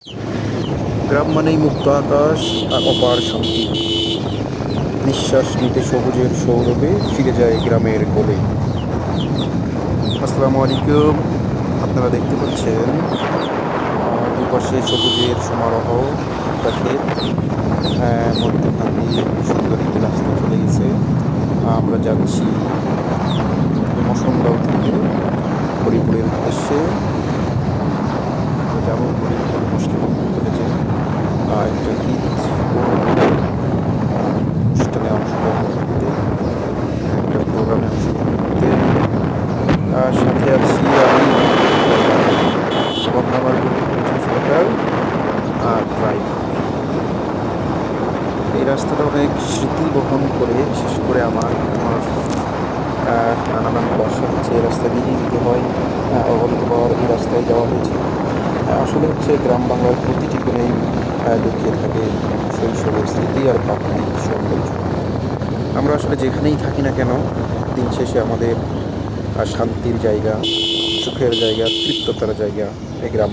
গ্রাম মানেই মুক্ত আকাশ আর অপার শান্তি। নিঃশ্বাস নিতে সবুজের সৌরভে ফিরে যায় গ্রামের কোলে। আসসালামু আলাইকুম। আপনারা দেখতে পাচ্ছেন দুপাশে সবুজের সমারোহ, ভুট্টা ক্ষেত, মধ্যখান দিয়ে সুন্দর একটি রাস্তা চলে গেছে। আমরা যাচ্ছি মসনগাঁও থেকে হরিপুরের উদ্দেশ্যে। আমরা যাবো হরিপুর মুসলিম কলেজে একটা ঈদ অনুষ্ঠানে অংশগ্রহণ করতে, একটা প্রোগ্রামে অংশগ্রহণ করতে। সাথে আছি আমি এবং আমার সরকার আর ড্রাইভার। এই রাস্তাটা অনেক স্মৃতি বহন করে, বিশেষ করে আমার নানান বাসা হচ্ছে এই রাস্তা দিয়েই যেতে হয়। অগণিতবার এই রাস্তায় যাওয়া হয়েছে। আসলে হচ্ছে গ্রাম বাংলার প্রতিটি কোণেই লুকিয়ে থাকে শৈশবের স্মৃতি আর প্রাকৃতিক সৌন্দর্য। আমরা আসলে যেখানেই থাকি না কেন, দিন শেষে আমাদের শান্তির জায়গা, সুখের জায়গা, তৃপ্ততার জায়গা এই গ্রাম